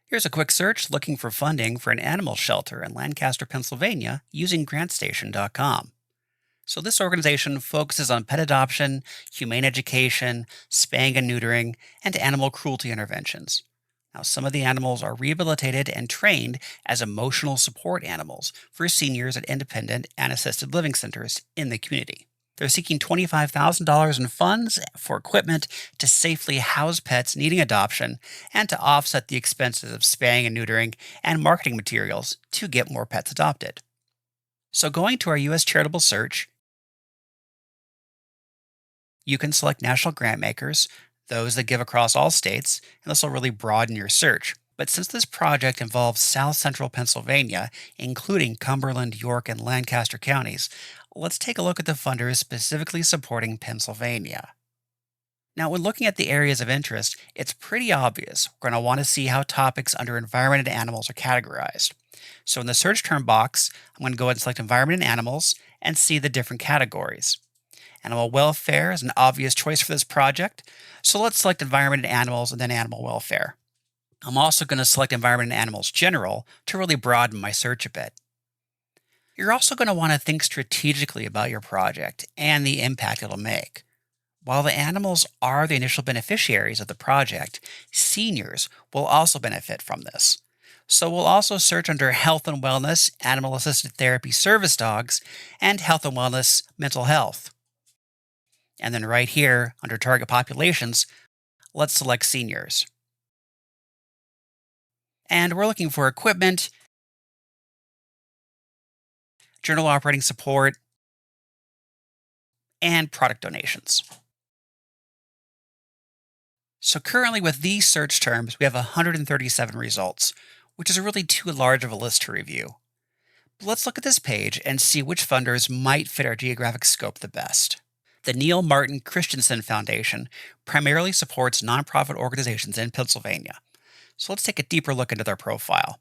Here's a quick search looking for funding for an animal shelter in Lancaster, Pennsylvania using GrantStation.com. So, this organization focuses on pet adoption, humane education, spaying and neutering, and animal cruelty interventions. Now, some of the animals are rehabilitated and trained as emotional support animals for seniors at independent and assisted living centers in the community. They're seeking $25,000 in funds for equipment to safely house pets needing adoption and to offset the expenses of spaying and neutering and marketing materials to get more pets adopted. So, going to our U.S. charitable search, you can select national grant makers, those that give across all states, and this will really broaden your search. But since this project involves South Central Pennsylvania, including Cumberland, York, and Lancaster counties, let's take a look at the funders specifically supporting Pennsylvania. Now, when looking at the areas of interest, it's pretty obvious. We're going to want to see how topics under environment and animals are categorized. So, in the search term box, I'm going to go ahead and select environment and animals and see the different categories. Animal welfare is an obvious choice for this project, so let's select environment and animals and then animal welfare. I'm also going to select environment and animals general to really broaden my search a bit. You're also going to want to think strategically about your project and the impact it'll make. While the animals are the initial beneficiaries of the project, seniors will also benefit from this. So we'll also search under health and wellness, animal assisted therapy service dogs, and health and wellness mental health. And then right here under target populations, let's select seniors. And we're looking for equipment, journal operating support, and product donations. So currently with these search terms, we have 137 results, which is really too large of a list to review. But let's look at this page and see which funders might fit our geographic scope the best. The Neil Martin Christensen Foundation primarily supports nonprofit organizations in Pennsylvania. So let's take a deeper look into their profile.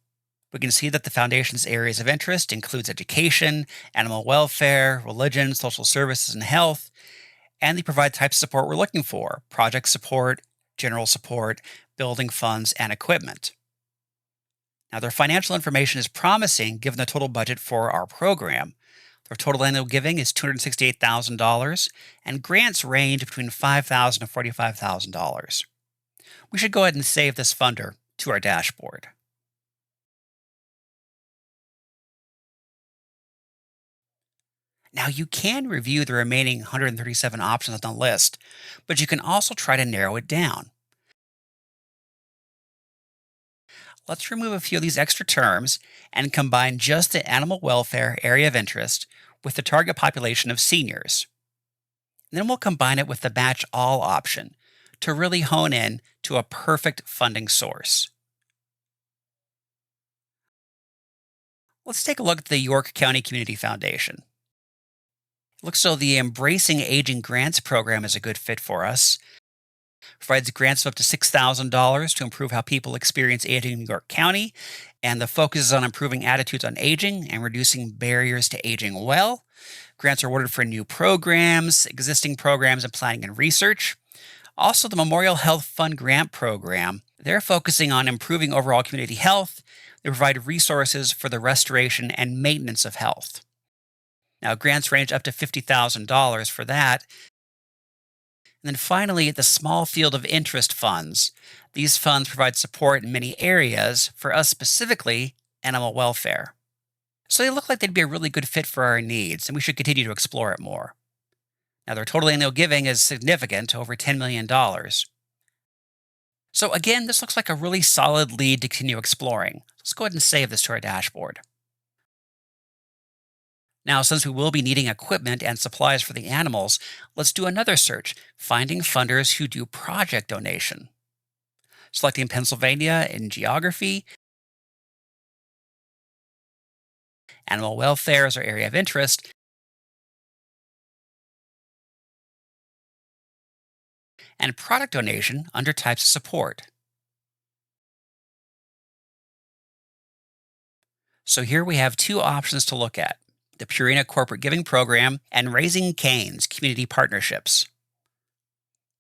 We can see that the foundation's areas of interest includes education, animal welfare, religion, social services, and health, and they provide types of support we're looking for: project support, general support, building funds, and equipment. Now, their financial information is promising given the total budget for our program. Their total annual giving is $268,000, and grants range between $5,000 and $45,000. We should go ahead and save this funder to our dashboard. Now, you can review the remaining 137 options on the list, but you can also try to narrow it down. Let's remove a few of these extra terms and combine just the animal welfare area of interest with the target population of seniors. Then we'll combine it with the match all option to really hone in to a perfect funding source. Let's take a look at the York County Community Foundation. Looks so the Embracing Aging Grants program is a good fit for us. Provides grants of up to $6,000 to improve how people experience aging in New York County, and the focus is on improving attitudes on aging and reducing barriers to aging well. Grants are awarded for new programs, existing programs, and planning and research. Also, the Memorial Health Fund Grant Program, they're focusing on improving overall community health. They provide resources for the restoration and maintenance of health. Now, grants range up to $50,000 for that. And then finally, the Small Field of Interest funds. These funds provide support in many areas, for us specifically, animal welfare. So they look like they'd be a really good fit for our needs, and we should continue to explore it more. Now, their total annual giving is significant, over $10 million. So again, this looks like a really solid lead to continue exploring. Let's go ahead and save this to our dashboard. Now, since we will be needing equipment and supplies for the animals, let's do another search, finding funders who do project donation. Selecting Pennsylvania in geography, animal welfare is our area of interest, and product donation under types of support. So here we have two options to look at: the Purina Corporate Giving Program and Raising Cane's Community Partnerships.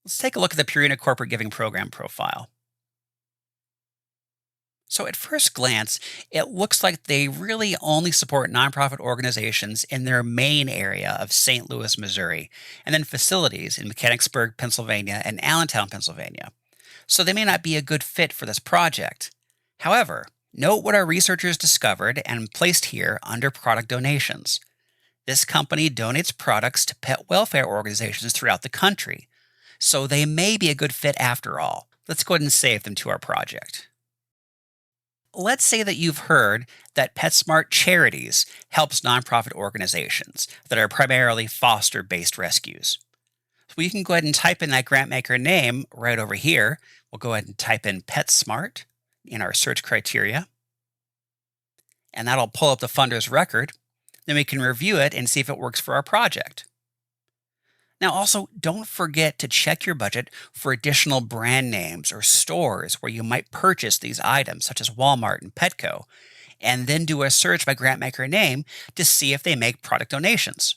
Let's take a look at the Purina Corporate Giving Program profile. So, at first glance, it looks like they really only support nonprofit organizations in their main area of St. Louis, Missouri, and then facilities in Mechanicsburg, Pennsylvania, and Allentown, Pennsylvania. So, they may not be a good fit for this project. However, note what our researchers discovered and placed here under product donations. This company donates products to pet welfare organizations throughout the country, so they may be a good fit after all. Let's go ahead and save them to our project. Let's say that you've heard that PetSmart Charities helps nonprofit organizations that are primarily foster based rescues. So you can go ahead and type in that grant maker name right over here. We'll go ahead and type in PetSmart in our search criteria, and that'll pull up the funder's record. Then we can review it and see if it works for our project. Now, also, don't forget to check your budget for additional brand names or stores where you might purchase these items, such as Walmart and Petco, and then do a search by grant maker name to see if they make product donations.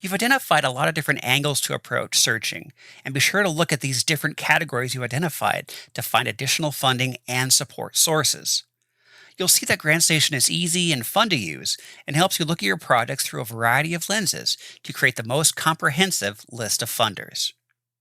You've identified a lot of different angles to approach searching, and be sure to look at these different categories you identified to find additional funding and support sources. You'll see that GrantStation is easy and fun to use and helps you look at your projects through a variety of lenses to create the most comprehensive list of funders.